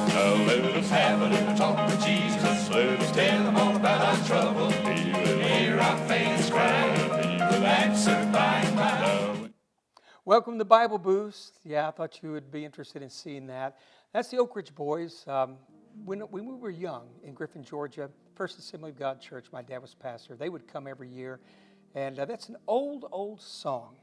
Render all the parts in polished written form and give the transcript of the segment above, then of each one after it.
Let us have a little talk with Jesus. Let us tell him all about our trouble. He will hear our faintest cry. He will answer by and by. Welcome to Bible Boost. Yeah, I thought you would be interested in seeing that. That's the Oak Ridge Boys. When we were young in Griffin, Georgia, First Assembly of God Church, my dad was pastor. They would come every year, and that's an old song,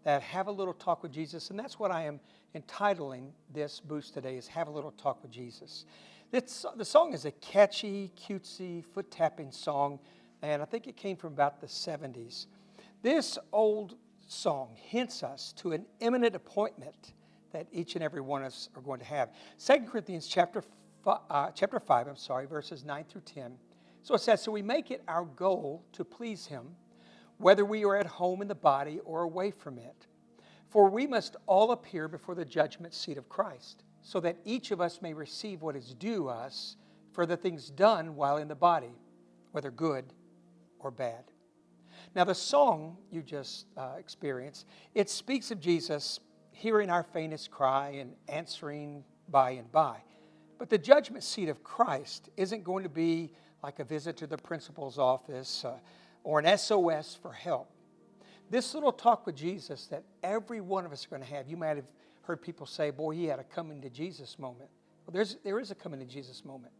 that Have a Little Talk with Jesus, and that's what I am entitling this boost today, is Have a Little Talk with Jesus. The song is a catchy, cutesy, foot-tapping song, and I think it came from about the 70s. This old song hints us to an imminent appointment that each and every one of us are going to have. 2 Corinthians chapter 5, verses 9 through 10. So it says, so we make it our goal to please him, whether we are at home in the body or away from it. For we must all appear before the judgment seat of Christ, so that each of us may receive what is due us for the things done while in the body, whether good or bad. Now the song you just experienced, it speaks of Jesus hearing our faintest cry and answering by and by. But the judgment seat of Christ isn't going to be like a visit to the principal's office or an SOS for help. This little talk with Jesus that every one of us are going to have, you might have heard people say, boy, he had a coming to Jesus moment. Well, there is a coming to Jesus moment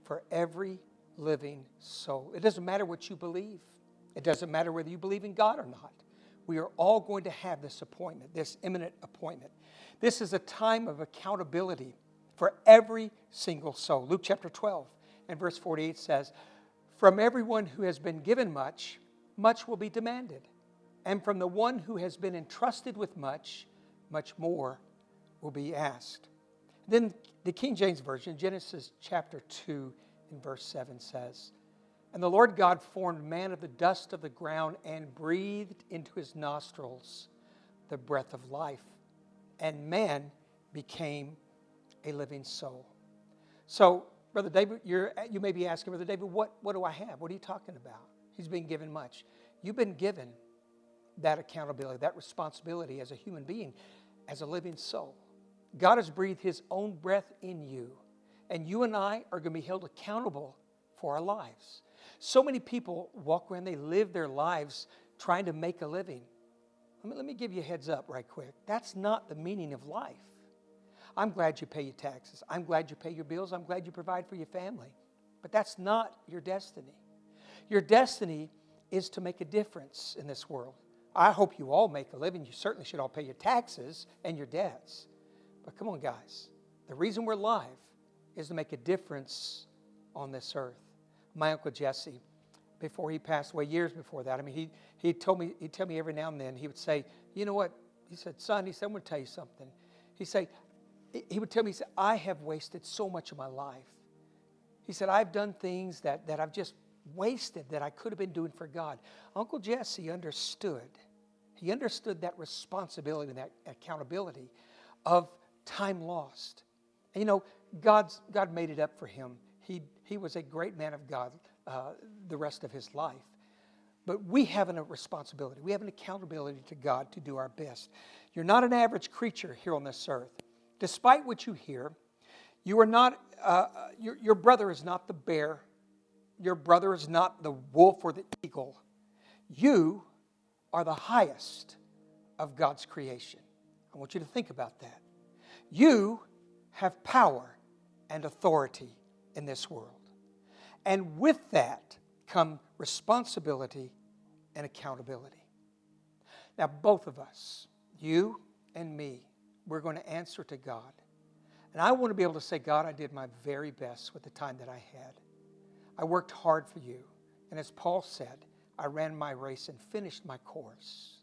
for every living soul. It doesn't matter what you believe. It doesn't matter whether you believe in God or not. We are all going to have this appointment, this imminent appointment. This is a time of accountability for every single soul. Luke chapter 12 and verse 48 says, from everyone who has been given much, much will be demanded. And from the one who has been entrusted with much, much more will be asked. Then the King James Version, Genesis chapter 2 and verse 7 says, and the Lord God formed man of the dust of the ground and breathed into his nostrils the breath of life. And man became a living soul. So, Brother David, you may be asking, Brother David, what do I have? What are you talking about? He's been given much. You've been given that accountability, that responsibility as a human being, as a living soul. God has breathed his own breath in you, and you and I are going to be held accountable for our lives. So many people walk around, they live their lives trying to make a living. Let me give you a heads up right quick. That's not the meaning of life. I'm glad you pay your taxes. I'm glad you pay your bills. I'm glad you provide for your family. But that's not your destiny. Your destiny is to make a difference in this world. I hope you all make a living. You certainly should all pay your taxes and your debts. But come on, guys. The reason we're alive is to make a difference on this earth. My Uncle Jesse, before he passed away, years before that, he'd tell me every now and then, he would say, you know what? He said, son, I'm going to tell you something. He would tell me, I have wasted so much of my life. He said, I've done things that I've just wasted that I could have been doing for God. Uncle Jesse understood. He understood that responsibility and that accountability of time lost. And God made it up for him. He was a great man of God the rest of his life. But we have a responsibility. We have an accountability to God to do our best. You're not an average creature here on this earth. Despite what you hear, you are not. Your brother is not the bear. Your brother is not the wolf or the eagle. You are the highest of God's creation. I want you to think about that. You have power and authority in this world. And with that come responsibility and accountability. Now, both of us, you and me, we're going to answer to God. And I want to be able to say, God, I did my very best with the time that I had. I worked hard for you. And as Paul said, I ran my race and finished my course.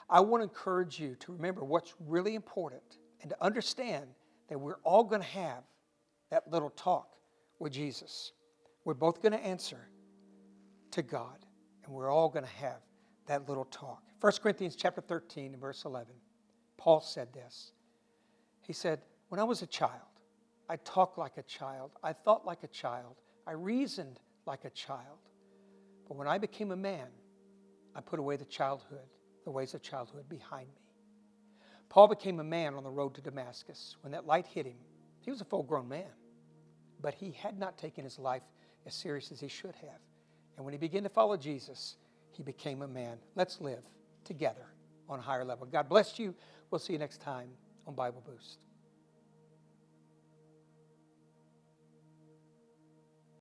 I want to encourage you to remember what's really important and to understand that we're all going to have that little talk with Jesus. We're both going to answer to God, and we're all going to have that little talk. 1 Corinthians chapter 13 and verse 11, Paul said this. He said, when I was a child, I talked like a child. I thought like a child. I reasoned like a child. But when I became a man, I put away the ways of childhood behind me. Paul became a man on the road to Damascus. When that light hit him, he was a full-grown man. but he had not taken his life as serious as he should have. And when he began to follow Jesus, he became a man. Let's live together on a higher level. God bless you. We'll see you next time on Bible Boost.